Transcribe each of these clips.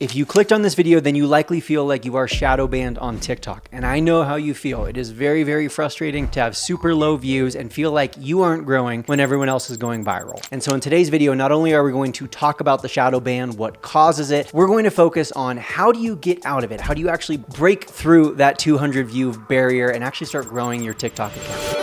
If you clicked on this video, then you likely feel like you are shadow banned on TikTok. And I know how you feel. It is very, very frustrating to have super low views and feel like you aren't growing when everyone else is going viral. And so in today's video, not only are we going to talk about the shadow ban, what causes it, we're going to focus on how do you get out of it? How do you actually break through that 200 view barrier and actually start growing your TikTok account?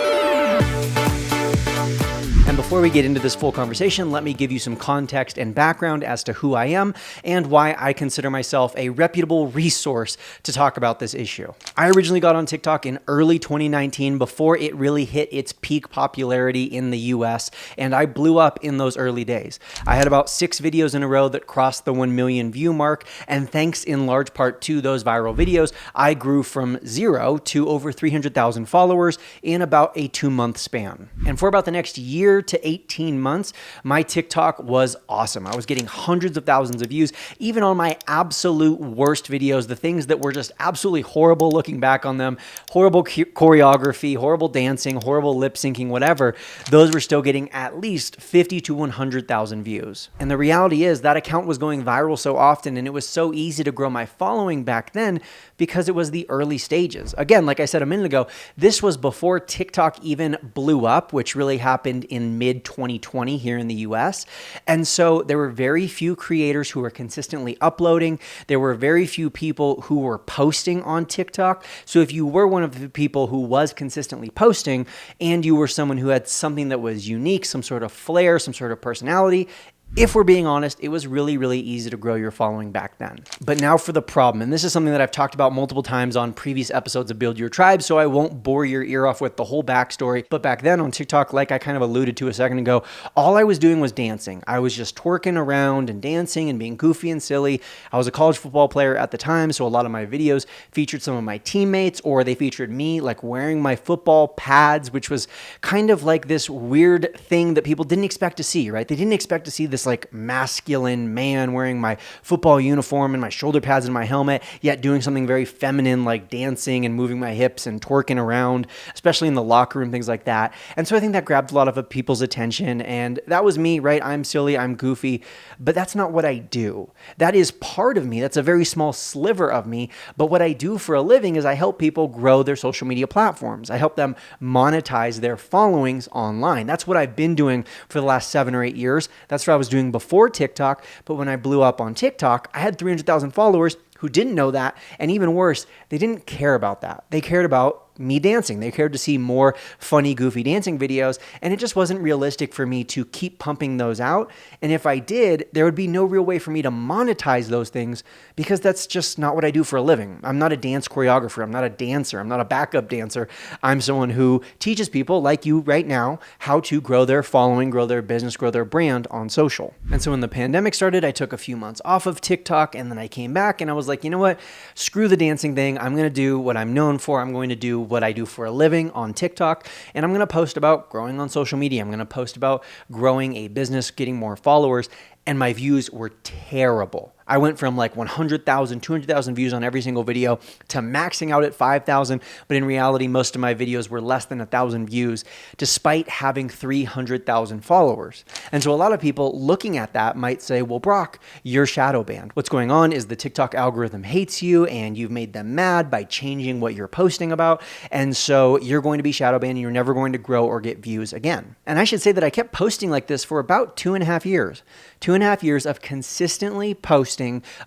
And before we get into this full conversation, let me give you some context and background as to who I am and why I consider myself a reputable resource to talk about this issue. I originally got on TikTok in early 2019 before it really hit its peak popularity in the US, and I blew up in those early days. I had about 6 videos in a row that crossed the 1 million view mark, and thanks in large part to those viral videos, I grew from 0 to over 300,000 followers in about a 2-month span. And for about the next year to 18 months, my TikTok was awesome. I was getting hundreds of thousands of views, even on my absolute worst videos, the things that were just absolutely horrible looking back on them, horrible choreography, horrible dancing, horrible lip syncing, whatever, those were still getting at least 50 to 100,000 views. And the reality is that account was going viral so often, and it was so easy to grow my following back then because it was the early stages. Again, like I said a minute ago, this was before TikTok even blew up, which really happened in mid-2020 here in the US. And so there were very few creators who were consistently uploading. There were very few people who were posting on TikTok. So if you were one of the people who was consistently posting and you were someone who had something that was unique, some sort of flair, some sort of personality, if we're being honest, it was really, really easy to grow your following back then. But now for the problem, and this is something that I've talked about multiple times on previous episodes of Build Your Tribe, so I won't bore your ear off with the whole backstory. But back then on TikTok, like I kind of alluded to a second ago, all I was doing was dancing. I was just twerking around and dancing and being goofy and silly. I was a college football player at the time, so a lot of my videos featured some of my teammates, or they featured me like wearing my football pads, which was kind of like this weird thing that people didn't expect to see, right? They didn't expect to see this like masculine man wearing my football uniform and my shoulder pads and my helmet, yet doing something very feminine like dancing and moving my hips and twerking around, especially in the locker room, things like that. And so I think that grabbed a lot of people's attention, and that was me, right? I'm silly, I'm goofy, but that's not what I do. That is part of me. That's a very small sliver of me. But what I do for a living is I help people grow their social media platforms. I help them monetize their followings online. That's what I've been doing for the last 7 or 8 years. That's what I was doing before TikTok. But when I blew up on TikTok, I had 300,000 followers who didn't know that. And even worse, they didn't care about that. They cared about me dancing. They cared to see more funny, goofy dancing videos, and it just wasn't realistic for me to keep pumping those out. And if I did, there would be no real way for me to monetize those things because that's just not what I do for a living. I'm not a dance choreographer. I'm not a dancer. I'm not a backup dancer. I'm someone who teaches people like you right now how to grow their following, grow their business, grow their brand on social. And so when the pandemic started, I took a few months off of TikTok, and then I came back and I was like, you know what? Screw the dancing thing. I'm going to do what I'm known for. I'm going to do what I do for a living on TikTok, and I'm going to post about growing on social media. I'm going to post about growing a business, getting more followers, and my views were terrible. I went from like 100,000, 200,000 views on every single video to maxing out at 5,000, but in reality, most of my videos were less than 1,000 views, despite having 300,000 followers. And so a lot of people looking at that might say, well, Brock, you're shadow banned. What's going on is the TikTok algorithm hates you, and you've made them mad by changing what you're posting about, and so you're going to be shadow banned, and you're never going to grow or get views again. And I should say that I kept posting like this for about 2.5 years. 2.5 years of consistently posting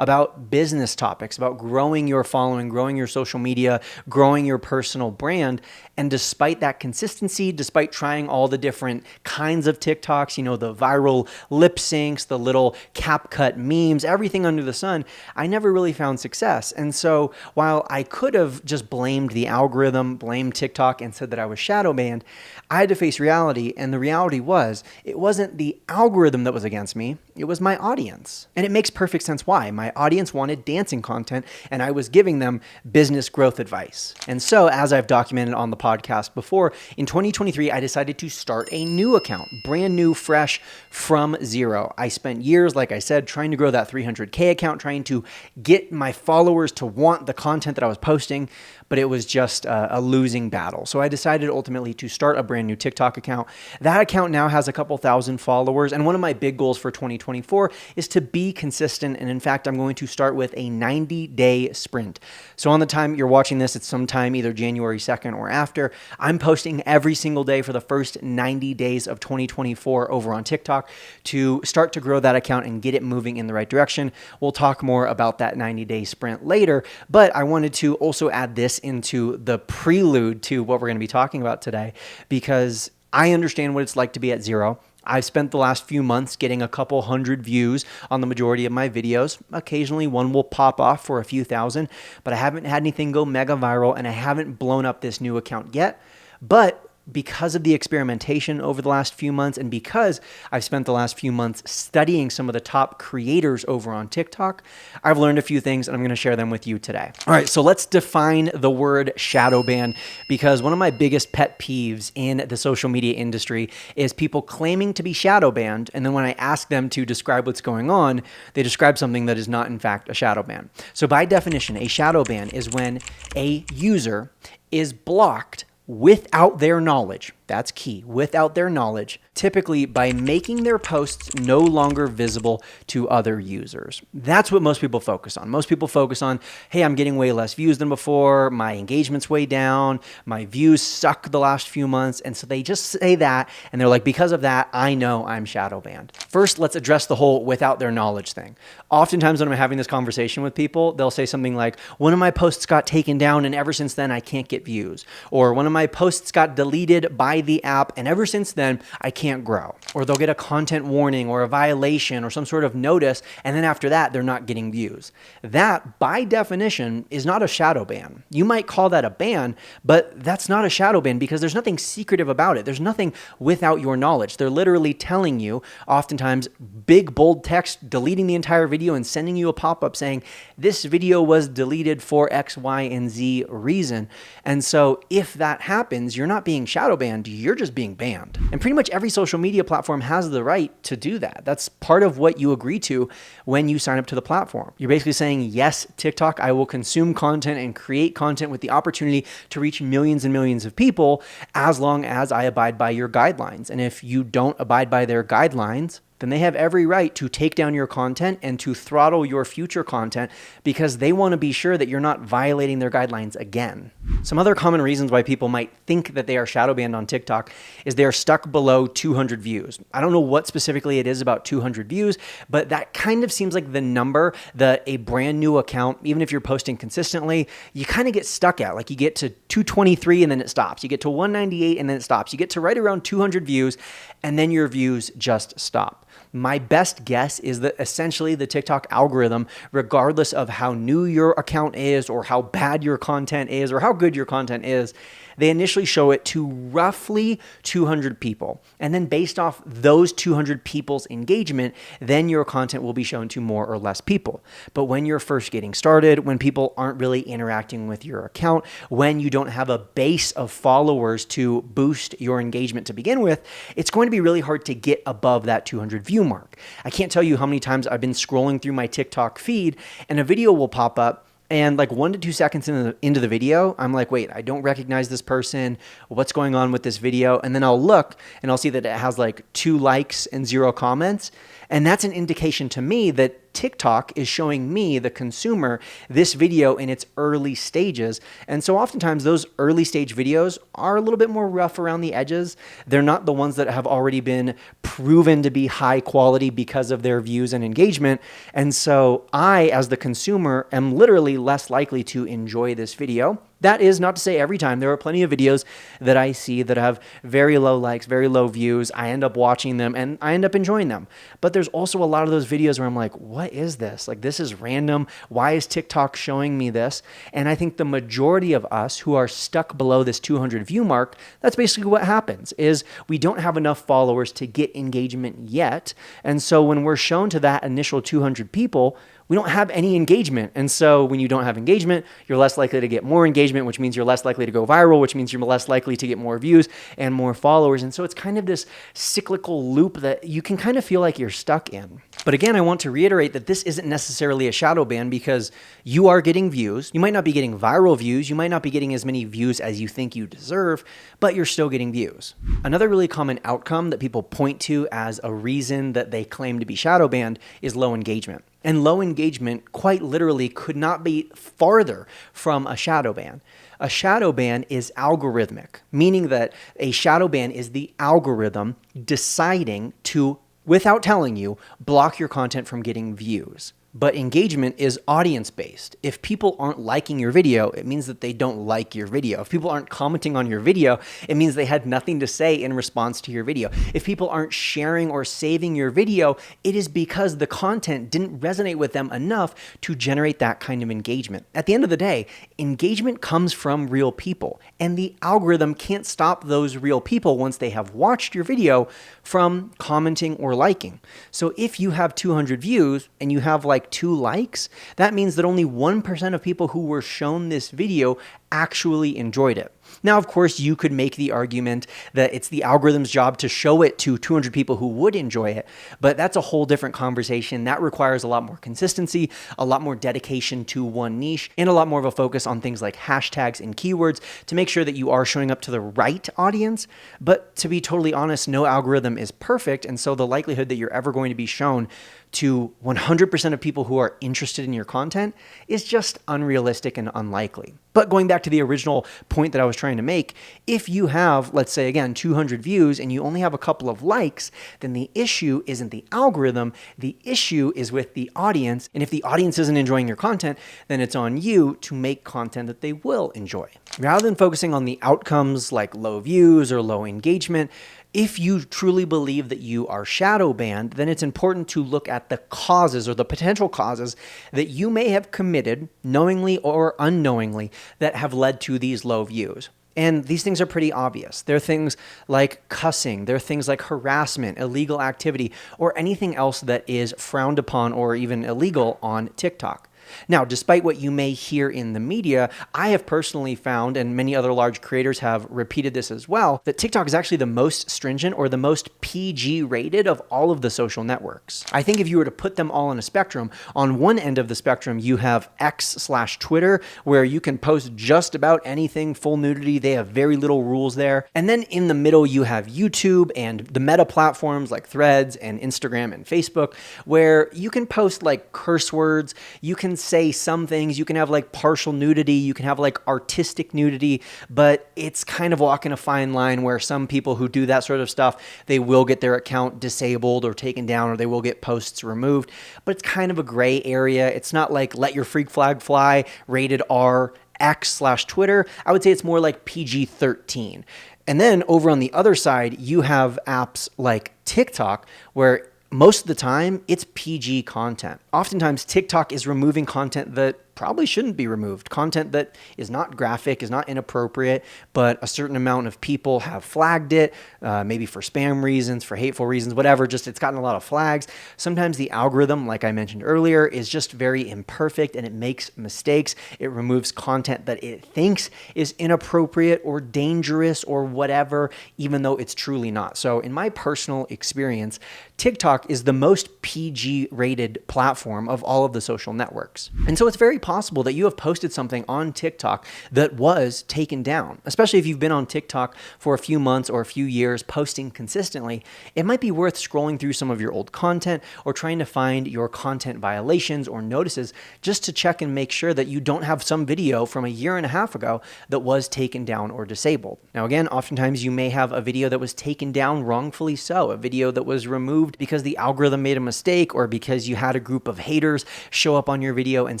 about business topics, about growing your following, growing your social media, growing your personal brand. And despite that consistency, despite trying all the different kinds of TikToks, you know, the viral lip syncs, the little CapCut memes, everything under the sun, I never really found success. And so while I could have just blamed the algorithm, blamed TikTok, and said that I was shadow banned, I had to face reality. And the reality was, it wasn't the algorithm that was against me, it was my audience. And it makes perfect sense why. My audience wanted dancing content, and I was giving them business growth advice. And so, as I've documented on the podcast before, in 2023, I decided to start a new account, brand new, fresh, from zero. I spent years, like I said, trying to grow that 300K account, trying to get my followers to want the content that I was posting, but it was just a losing battle. So I decided ultimately to start a brand new TikTok account. That account now has a couple thousand followers, and one of my big goals for 2024 is to be consistent And in fact, I'm going to start with a 90-day sprint. So on the time you're watching this, it's sometime either January 2nd or after. I'm posting every single day for the first 90 days of 2024 over on TikTok to start to grow that account and get it moving in the right direction. We'll talk more about that 90-day sprint later, but I wanted to also add this into the prelude to what we're going to be talking about today, because I understand what it's like to be at zero. I've spent the last few months getting a couple hundred views on the majority of my videos. Occasionally one will pop off for a few thousand, but I haven't had anything go mega viral and I haven't blown up this new account yet. But because of the experimentation over the last few months, and because I've spent the last few months studying some of the top creators over on TikTok, I've learned a few things and I'm going to share them with you today. All right, so let's define the word shadow ban, because one of my biggest pet peeves in the social media industry is people claiming to be shadow banned, and then when I ask them to describe what's going on, they describe something that is not in fact a shadow ban. So by definition, a shadow ban is when a user is blocked without their knowledge. That's key, without their knowledge, typically by making their posts no longer visible to other users. That's what most people focus on. Most people focus on, hey, I'm getting way less views than before, my engagement's way down, my views suck the last few months, and so they just say that, and they're like, because of that, I know I'm shadow banned. First, let's address the whole without their knowledge thing. Oftentimes when I'm having this conversation with people, they'll say something like, one of my posts got taken down, and ever since then, I can't get views. Or one of my posts got deleted by the app, and ever since then, I can't grow. Or they'll get a content warning or a violation or some sort of notice, and then after that, they're not getting views. That, by definition, is not a shadow ban. You might call that a ban, but that's not a shadow ban because there's nothing secretive about it. There's nothing without your knowledge. They're literally telling you, oftentimes, big, bold text, deleting the entire video and sending you a pop-up saying, this video was deleted for X, Y, and Z reason. And so if that happens, you're not being shadow banned, you're just being banned. And pretty much every social media platform has the right to do that. That's part of what you agree to when you sign up to the platform. You're basically saying, yes, TikTok, I will consume content and create content with the opportunity to reach millions and millions of people as long as I abide by your guidelines. And if you don't abide by their guidelines, then they have every right to take down your content and to throttle your future content because they want to be sure that you're not violating their guidelines again. Some other common reasons why people might think that they are shadow banned on TikTok is they are stuck below 200 views. I don't know what specifically it is about 200 views, but that kind of seems like the number that a brand new account, even if you're posting consistently, you kind of get stuck at. Like you get to 223 and then it stops. You get to 198 and then it stops. You get to right around 200 views and then your views just stop. My best guess is that essentially the TikTok algorithm, regardless of how new your account is or how bad your content is or how good your content is, they initially show it to roughly 200 people. And then based off those 200 people's engagement, then your content will be shown to more or less people. But when you're first getting started, when people aren't really interacting with your account, when you don't have a base of followers to boost your engagement to begin with, it's going to be really hard to get above that 200 view mark. I can't tell you how many times I've been scrolling through my TikTok feed and a video will pop up, and like 1 to 2 seconds into the video, I'm like, wait, I don't recognize this person. What's going on with this video? And then I'll look and I'll see that it has like 2 likes and 0 comments. And that's an indication to me that TikTok is showing me, the consumer, this video in its early stages. And so oftentimes those early stage videos are a little bit more rough around the edges. They're not the ones that have already been proven to be high quality because of their views and engagement. And so I, as the consumer, am literally less likely to enjoy this video. That is not to say every time. There are plenty of videos that I see that have very low likes, very low views. I end up watching them and I end up enjoying them. But there's also a lot of those videos where I'm like, what is this? Like, this is random. Why is TikTok showing me this? And I think the majority of us who are stuck below this 200 view mark, that's basically what happens, is we don't have enough followers to get engagement yet. And so when we're shown to that initial 200 people, we don't have any engagement. And so when you don't have engagement, you're less likely to get more engagement, which means you're less likely to go viral, which means you're less likely to get more views and more followers. And so it's kind of this cyclical loop that you can kind of feel like you're stuck in. But again, I want to reiterate that this isn't necessarily a shadow ban because you are getting views. You might not be getting viral views. You might not be getting as many views as you think you deserve, but you're still getting views. Another really common outcome that people point to as a reason that they claim to be shadow banned is low engagement. And low engagement quite literally could not be farther from a shadow ban. A shadow ban is algorithmic, meaning that a shadow ban is the algorithm deciding to, without telling you, block your content from getting views. But engagement is audience-based. If people aren't liking your video, it means that they don't like your video. If people aren't commenting on your video, it means they had nothing to say in response to your video. If people aren't sharing or saving your video, it is because the content didn't resonate with them enough to generate that kind of engagement. At the end of the day, engagement comes from real people, and the algorithm can't stop those real people once they have watched your video from commenting or liking. So if you have 200 views and you have like 2 likes, that means that only 1% of people who were shown this video actually enjoyed it. Now, of course, you could make the argument that it's the algorithm's job to show it to 200 people who would enjoy it, but that's a whole different conversation. That requires a lot more consistency, a lot more dedication to one niche, and a lot more of a focus on things like hashtags and keywords to make sure that you are showing up to the right audience. But to be totally honest, no algorithm is perfect, and so the likelihood that you're ever going to be shown to 100% of people who are interested in your content is just unrealistic and unlikely. But going back to the original point that I was trying to make, if you have, let's say again, 200 views and you only have a couple of likes, then the issue isn't the algorithm, the issue is with the audience. And if the audience isn't enjoying your content, then it's on you to make content that they will enjoy. Rather than focusing on the outcomes like low views or low engagement, if you truly believe that you are shadow banned, then it's important to look at the causes or the potential causes that you may have committed knowingly or unknowingly that have led to these low views. And these things are pretty obvious. There are things like cussing, there are things like harassment, illegal activity, or anything else that is frowned upon or even illegal on TikTok. Now, despite what you may hear in the media, I have personally found, and many other large creators have repeated this as well, that TikTok is actually the most stringent or the most PG rated of all of the social networks. I think if you were to put them all on a spectrum, on one end of the spectrum, you have X/Twitter, where you can post just about anything, full nudity. They have very little rules there. And then in the middle, you have YouTube and the meta platforms like Threads and Instagram and Facebook, where you can post like curse words, you can say some things, you can have like partial nudity, you can have like artistic nudity, but it's kind of walking a fine line where some people who do that sort of stuff, they will get their account disabled or taken down, or they will get posts removed, but it's kind of a gray area. It's not like let your freak flag fly, rated R, X/Twitter. I would say it's more like PG-13. And then over on the other side, you have apps like TikTok, where most of the time, it's PG content. Oftentimes, TikTok is removing content that probably shouldn't be removed. Content that is not graphic, is not inappropriate, but a certain amount of people have flagged it, maybe for spam reasons, for hateful reasons, whatever, just it's gotten a lot of flags. Sometimes the algorithm, like I mentioned earlier, is just very imperfect and it makes mistakes. It removes content that it thinks is inappropriate or dangerous or whatever, even though it's truly not. So in my personal experience, TikTok is the most PG rated platform of all of the social networks. And so it's very possible that you have posted something on TikTok that was taken down, especially if you've been on TikTok for a few months or a few years posting consistently. It might be worth scrolling through some of your old content or trying to find your content violations or notices just to check and make sure that you don't have some video from a year and a half ago that was taken down or disabled. Now, again, oftentimes you may have a video that was taken down wrongfully so, a video that was removed because the algorithm made a mistake or because you had a group of haters show up on your video and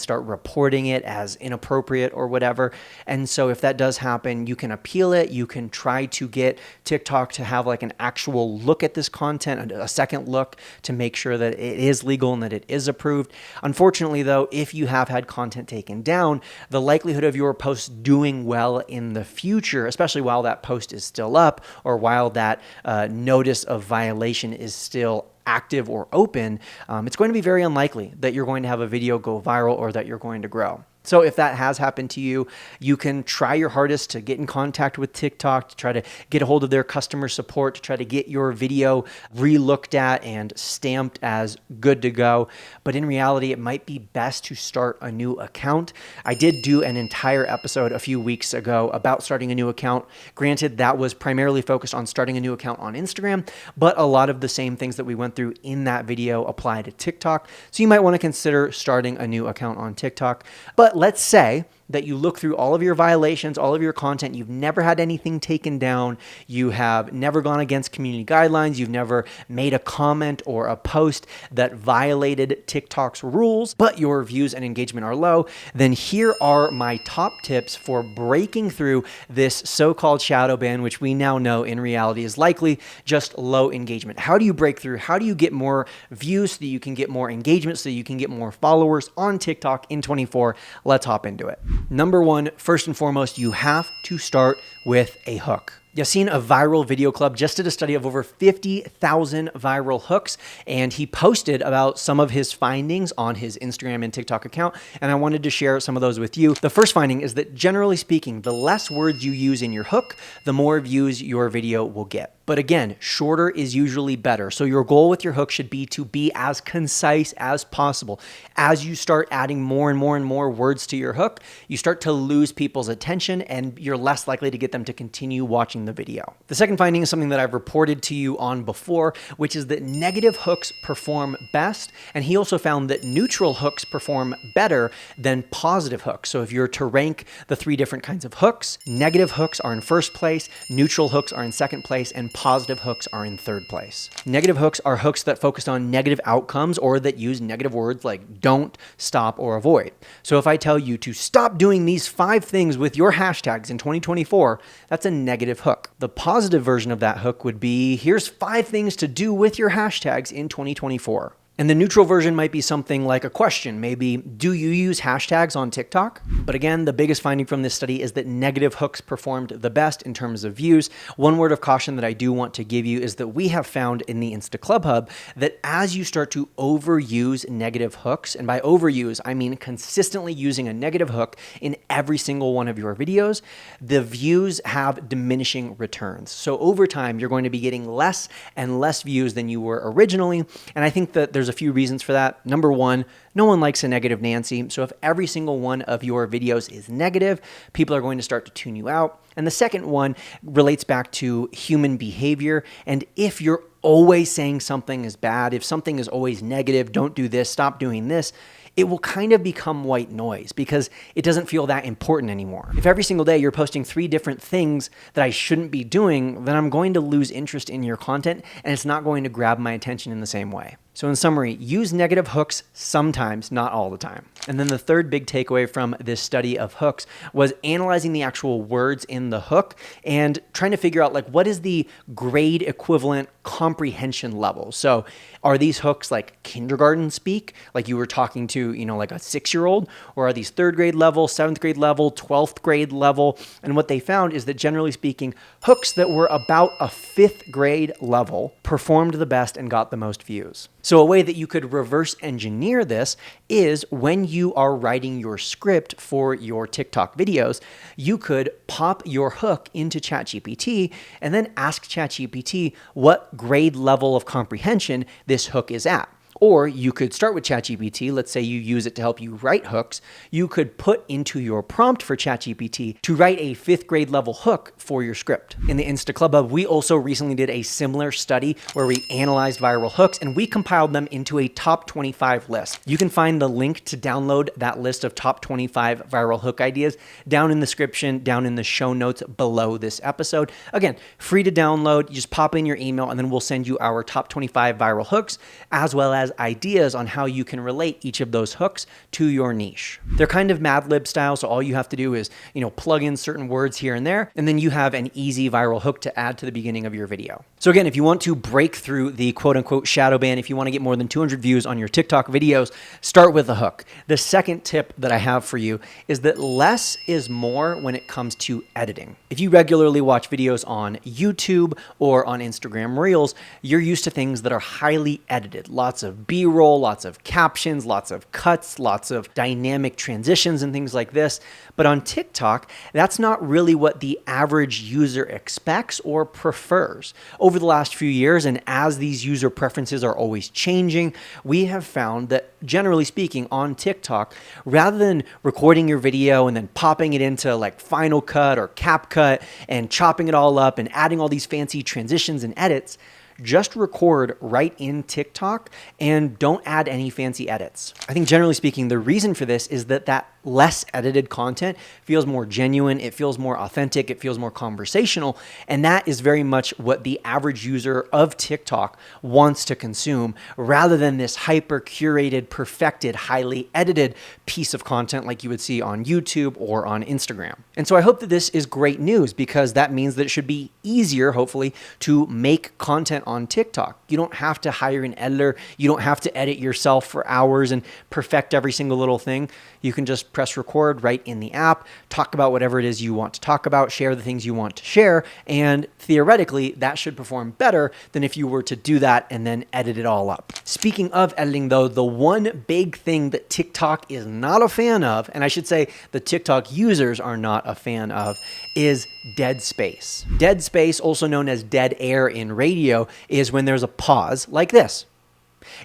start reporting it as inappropriate or whatever. And so if that does happen, you can appeal it. You can try to get TikTok to have like an actual look at this content, a second look to make sure that it is legal and that it is approved. Unfortunately, though, if you have had content taken down, the likelihood of your post doing well in the future, especially while that post is still up or while that notice of violation is still active or open, it's going to be very unlikely that you're going to have a video go viral or that you're going to grow. So if that has happened to you, you can try your hardest to get in contact with TikTok, to try to get a hold of their customer support, to try to get your video re-looked at and stamped as good to go. But in reality, it might be best to start a new account. I did do an entire episode a few weeks ago about starting a new account. Granted, that was primarily focused on starting a new account on Instagram, but a lot of the same things that we went through in that video apply to TikTok. So you might want to consider starting a new account on TikTok. But let's say that you look through all of your violations, all of your content, you've never had anything taken down, you have never gone against community guidelines, you've never made a comment or a post that violated TikTok's rules, but your views and engagement are low, then here are my top tips for breaking through this so-called shadow ban, which we now know in reality is likely just low engagement. How do you break through? How do you get more views so that you can get more engagement, so you can get more followers on TikTok in 24? Let's hop into it. Number one, first and foremost, you have to start with a hook. Yassine of Viral Video Club just did a study of over 50,000 viral hooks, and he posted about some of his findings on his Instagram and TikTok account, and I wanted to share some of those with you. The first finding is that generally speaking, the less words you use in your hook, the more views your video will get. But again, shorter is usually better. So your goal with your hook should be to be as concise as possible. As you start adding more and more and more words to your hook, you start to lose people's attention and you're less likely to get them to continue watching the video. The second finding is something that I've reported to you on before, which is that negative hooks perform best. And he also found that neutral hooks perform better than positive hooks. So if you're to rank the three different kinds of hooks, negative hooks are in first place, neutral hooks are in second place, and positive hooks are in third place. Negative hooks are hooks that focus on negative outcomes or that use negative words like don't, stop, or avoid. So if I tell you to stop doing these 5 things with your hashtags in 2024, that's a negative hook. The positive version of that hook would be, here's 5 things to do with your hashtags in 2024. And the neutral version might be something like a question, maybe, do you use hashtags on TikTok? But again, the biggest finding from this study is that negative hooks performed the best in terms of views. One word of caution that I do want to give you is that we have found in the InstaClubHub that as you start to overuse negative hooks, and by overuse, I mean consistently using a negative hook in every single one of your videos, the views have diminishing returns. So over time, you're going to be getting less and less views than you were originally. And I think that there's a few reasons for that. Number one, no one likes a negative Nancy. So if every single one of your videos is negative, people are going to start to tune you out. And the second one relates back to human behavior. And if you're always saying something is bad, if something is always negative, don't do this, stop doing this, it will kind of become white noise because it doesn't feel that important anymore. If every single day you're posting 3 different things that I shouldn't be doing, then I'm going to lose interest in your content and it's not going to grab my attention in the same way. So in summary, use negative hooks sometimes, not all the time. And then the third big takeaway from this study of hooks was analyzing the actual words in the hook and trying to figure out like what is the grade equivalent comprehension level. So are these hooks like kindergarten speak, like you were talking to, like a 6-year-old, or are these 3rd grade level, 7th grade level, 12th grade level? And what they found is that generally speaking, hooks that were about a 5th grade level performed the best and got the most views. So a way that you could reverse engineer this is when you are writing your script for your TikTok videos, you could pop your hook into ChatGPT and then ask ChatGPT what grade level of comprehension this hook is at. Or you could start with ChatGPT. Let's say you use it to help you write hooks. You could put into your prompt for ChatGPT to write a 5th grade level hook for your script. In the InstaClubHub, we also recently did a similar study where we analyzed viral hooks and we compiled them into a top 25 list. You can find the link to download that list of top 25 viral hook ideas down in the description, down in the show notes below this episode. Again, free to download. You just pop in your email and then we'll send you our top 25 viral hooks as well as ideas on how you can relate each of those hooks to your niche. They're kind of Mad Lib style, so all you have to do is, plug in certain words here and there, and then you have an easy viral hook to add to the beginning of your video. So again, if you want to break through the quote unquote shadow ban, if you want to get more than 200 views on your TikTok videos, start with a hook. The second tip that I have for you is that less is more when it comes to editing. If you regularly watch videos on YouTube or on Instagram Reels, you're used to things that are highly edited, lots of of B-roll, lots of captions, lots of cuts, lots of dynamic transitions and things like this. But on TikTok, that's not really what the average user expects or prefers. Over the last few years, and as these user preferences are always changing, we have found that generally speaking on TikTok, rather than recording your video and then popping it into like Final Cut or CapCut and chopping it all up and adding all these fancy transitions and edits, just record right in TikTok and don't add any fancy edits. I think generally speaking, the reason for this is that less edited content feels more genuine, it feels more authentic, it feels more conversational, and that is very much what the average user of TikTok wants to consume, rather than this hyper-curated, perfected, highly edited piece of content like you would see on YouTube or on Instagram. And so I hope that this is great news, because that means that it should be easier, hopefully, to make content on TikTok. You don't have to hire an editor, you don't have to edit yourself for hours and perfect every single little thing. You can just press record right in the app, talk about whatever it is you want to talk about, share the things you want to share, and theoretically, that should perform better than if you were to do that and then edit it all up. Speaking of editing though, the one big thing that TikTok is not a fan of, and I should say the TikTok users are not a fan of, is dead space. Dead space, also known as dead air in radio, is when there's a pause like this.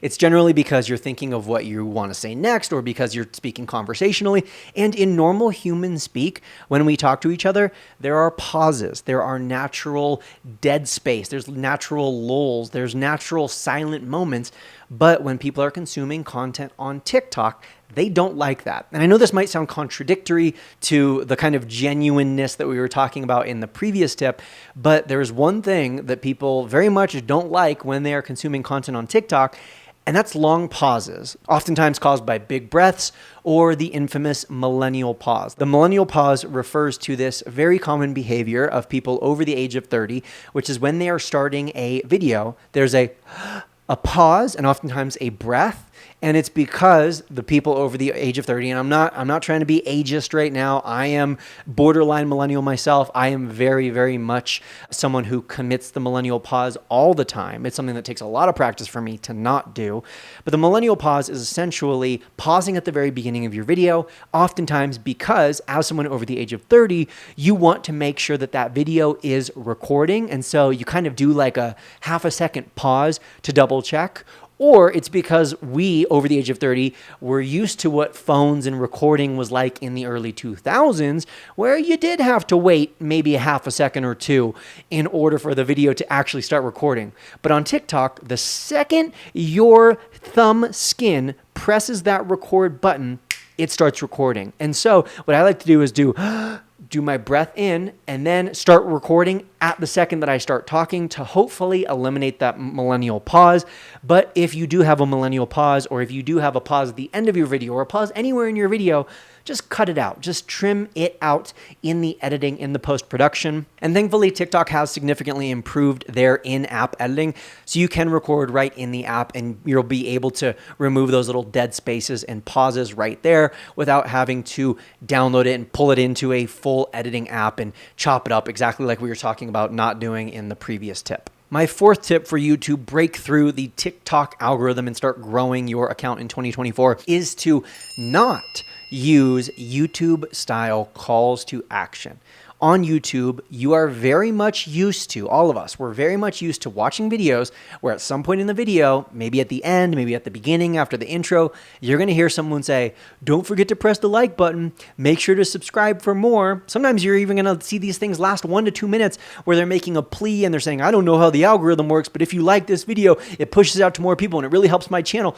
It's generally because you're thinking of what you want to say next, or because you're speaking conversationally. And in normal human speak, when we talk to each other, there are pauses. There are natural dead space. There's natural lulls. There's natural silent moments. But when people are consuming content on TikTok, they don't like that. And I know this might sound contradictory to the kind of genuineness that we were talking about in the previous tip, but there's one thing that people very much don't like when they are consuming content on TikTok, and that's long pauses, oftentimes caused by big breaths or the infamous millennial pause. The millennial pause refers to this very common behavior of people over the age of 30, which is when they are starting a video, there's a pause and oftentimes a breath. And it's because the people over the age of 30, and I'm not trying to be ageist right now. I am borderline millennial myself. I am very, very much someone who commits the millennial pause all the time. It's something that takes a lot of practice for me to not do. But the millennial pause is essentially pausing at the very beginning of your video, oftentimes because as someone over the age of 30, you want to make sure that that video is recording. And so you kind of do like a half a second pause to double check. Or it's because we, over the age of 30, were used to what phones and recording was like in the early 2000s, where you did have to wait maybe a half a second or two in order for the video to actually start recording. But on TikTok, the second your thumb skin presses that record button, it starts recording. And so what I like to do is do my breath in and then start recording at the second that I start talking to hopefully eliminate that millennial pause. But if you do have a millennial pause, or if you do have a pause at the end of your video or a pause anywhere in your video, just cut it out. Just trim it out in the editing, in the post-production. And thankfully, TikTok has significantly improved their in-app editing, so you can record right in the app and you'll be able to remove those little dead spaces and pauses right there without having to download it and pull it into a full editing app and chop it up exactly like we were talking about not doing in the previous tip. My fourth tip for you to break through the TikTok algorithm and start growing your account in 2024 is to not use YouTube-style calls to action. On YouTube, you are very much used to, all of us, we're very much used to watching videos where at some point in the video, maybe at the end, maybe at the beginning, after the intro, you're going to hear someone say, don't forget to press the like button, make sure to subscribe for more. Sometimes you're even going to see these things last 1 to 2 minutes where they're making a plea and they're saying, I don't know how the algorithm works, but if you like this video, it pushes it out to more people and it really helps my channel.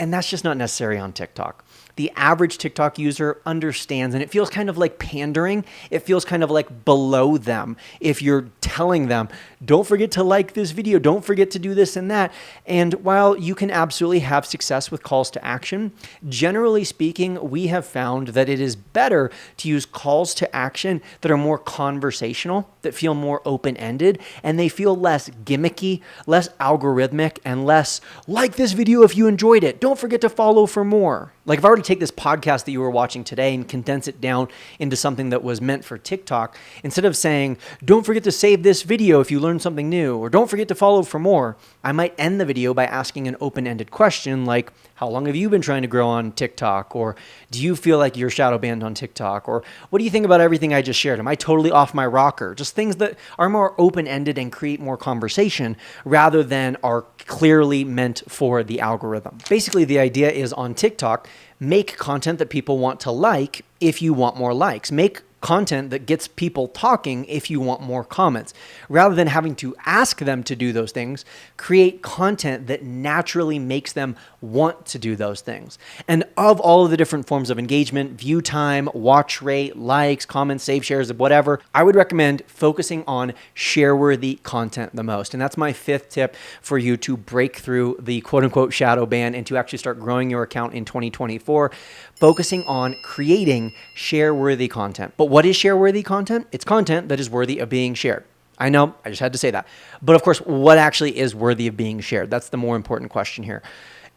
And that's just not necessary on TikTok. The average TikTok user understands, and it feels kind of like pandering. It feels kind of like below them if you're telling them, don't forget to like this video, don't forget to do this and that. And while you can absolutely have success with calls to action, generally speaking, we have found that it is better to use calls to action that are more conversational, that feel more open-ended, and they feel less gimmicky, less algorithmic, and less like this video if you enjoyed it. Don't forget to follow for more. Like if I were to take this podcast that you were watching today and condense it down into something that was meant for TikTok, instead of saying, don't forget to save this video if you learned something new, or don't forget to follow for more, I might end the video by asking an open-ended question like, how long have you been trying to grow on TikTok? Or do you feel like you're shadow banned on TikTok? Or what do you think about everything I just shared? Am I totally off my rocker? Just things that are more open-ended and create more conversation rather than are clearly meant for the algorithm. Basically, the idea is on TikTok, make content that people want to like if you want more likes. Make content that gets people talking if you want more comments. Rather than having to ask them to do those things, create content that naturally makes them want to do those things. And of all of the different forms of engagement, view time, watch rate, likes, comments, save shares, whatever, I would recommend focusing on share-worthy content the most. And that's my 5th tip for you to break through the quote-unquote shadow ban and to actually start growing your account in 2024, focusing on creating share-worthy content. But what is share-worthy content? It's content that is worthy of being shared. I know, I just had to say that. But of course, what actually is worthy of being shared? That's the more important question here.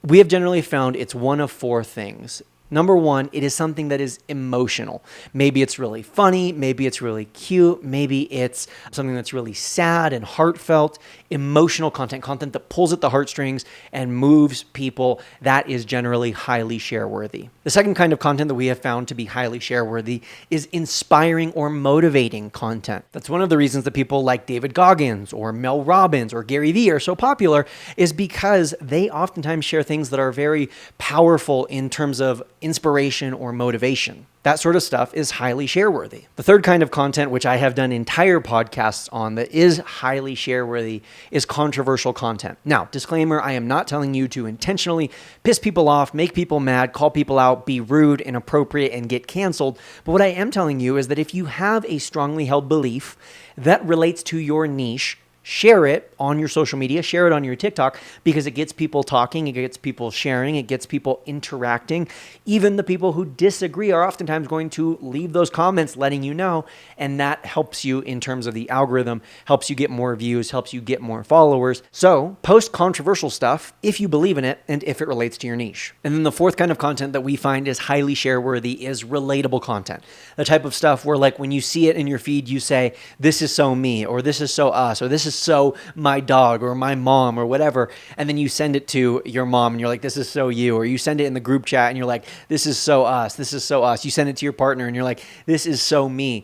We have generally found it's one of 4 things. Number 1, it is something that is emotional. Maybe it's really funny, maybe it's really cute, maybe it's something that's really sad and heartfelt. Emotional content, content that pulls at the heartstrings and moves people, that is generally highly share-worthy. The second kind of content that we have found to be highly share-worthy is inspiring or motivating content. That's one of the reasons that people like David Goggins or Mel Robbins or Gary Vee are so popular, is because they oftentimes share things that are very powerful in terms of inspiration or motivation. That sort of stuff is highly share-worthy. The third kind of content, which I have done entire podcasts on that is highly share-worthy, is controversial content. Now, disclaimer, I am not telling you to intentionally piss people off, make people mad, call people out, be rude, inappropriate, and get canceled. But what I am telling you is that if you have a strongly held belief that relates to your niche, share it on your social media, share it on your TikTok, because it gets people talking, it gets people sharing, it gets people interacting. Even the people who disagree are oftentimes going to leave those comments letting you know, and that helps you in terms of the algorithm, helps you get more views, helps you get more followers. So post controversial stuff if you believe in it and if it relates to your niche. And then the fourth kind of content that we find is highly share-worthy is relatable content. The type of stuff where like when you see it in your feed, you say, this is so me, or this is so us, or this is so my dog or my mom or whatever. And then you send it to your mom and you're like, this is so you. Or you send it in the group chat and you're like, this is so us. This is so us. You send it to your partner and you're like, this is so me.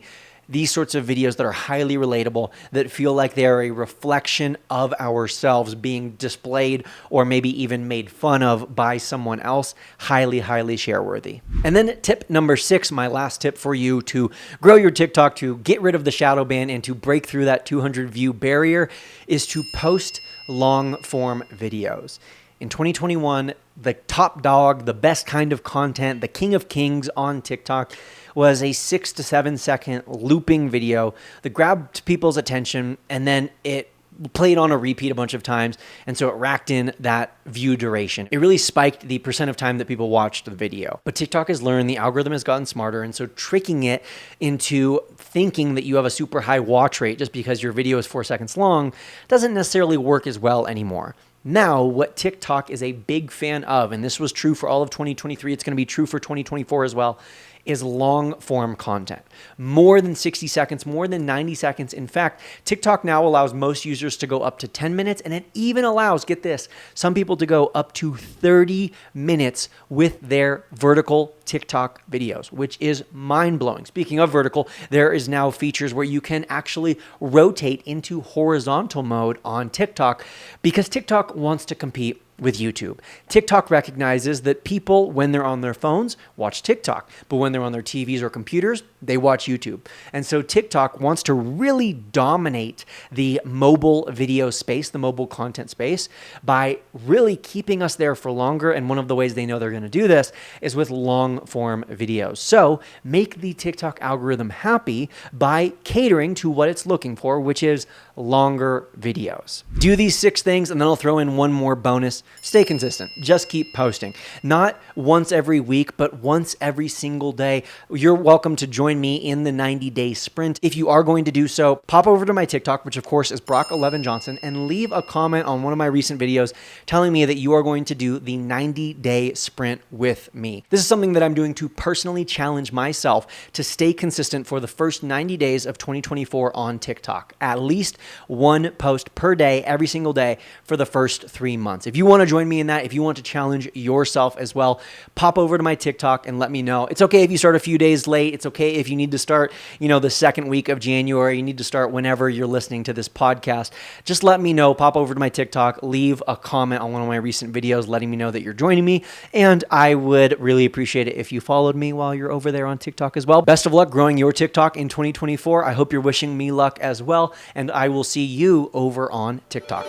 These sorts of videos that are highly relatable, that feel like they are a reflection of ourselves being displayed or maybe even made fun of by someone else, highly, highly share-worthy. And then tip number 6, my last tip for you to grow your TikTok, to get rid of the shadow ban and to break through that 200 view barrier, is to post long form videos. In 2021, the top dog, the best kind of content, the king of kings on TikTok was a 6 to 7 second looping video that grabbed people's attention and then it played on a repeat a bunch of times. And so it racked in that view duration. It really spiked the percent of time that people watched the video. But TikTok has learned, the algorithm has gotten smarter. And so tricking it into thinking that you have a super high watch rate just because your video is 4 seconds long doesn't necessarily work as well anymore. Now, what TikTok is a big fan of, and this was true for all of 2023, it's going to be true for 2024 as well, is long form content. More than 60 seconds, more than 90 seconds. In fact, TikTok now allows most users to go up to 10 minutes, and it even allows, get this, some people to go up to 30 minutes with their vertical TikTok videos, which is mind-blowing. Speaking of vertical, there is now features where you can actually rotate into horizontal mode on TikTok because TikTok wants to compete with YouTube. TikTok recognizes that people, when they're on their phones, watch TikTok, but when they're on their TVs or computers, they watch YouTube. And so TikTok wants to really dominate the mobile video space, the mobile content space, by really keeping us there for longer. And one of the ways they know they're going to do this is with long form videos. So make the TikTok algorithm happy by catering to what it's looking for, which is longer videos. Do these 6 things, and then I'll throw in one more bonus. Stay consistent. Just keep posting. Not once every week, but once every single day. You're welcome to join me in the 90-day sprint. If you are going to do so, pop over to my TikTok, which of course is Brock11 Johnson, and leave a comment on one of my recent videos telling me that you are going to do the 90-day sprint with me. This is something that I'm doing to personally challenge myself to stay consistent for the first 90 days of 2024 on TikTok. At least one post per day, every single day for the first 3 months. If you want to join me in that, if you want to challenge yourself as well, pop over to my TikTok and let me know. It's okay if you start a few days late. It's okay if you need to start, the second week of January. You need to start whenever you're listening to this podcast. Just let me know. Pop over to my TikTok, leave a comment on one of my recent videos letting me know that you're joining me, and I would really appreciate it if you followed me while you're over there on TikTok as well. Best of luck growing your TikTok in 2024. I hope you're wishing me luck as well, and I will see you over on TikTok.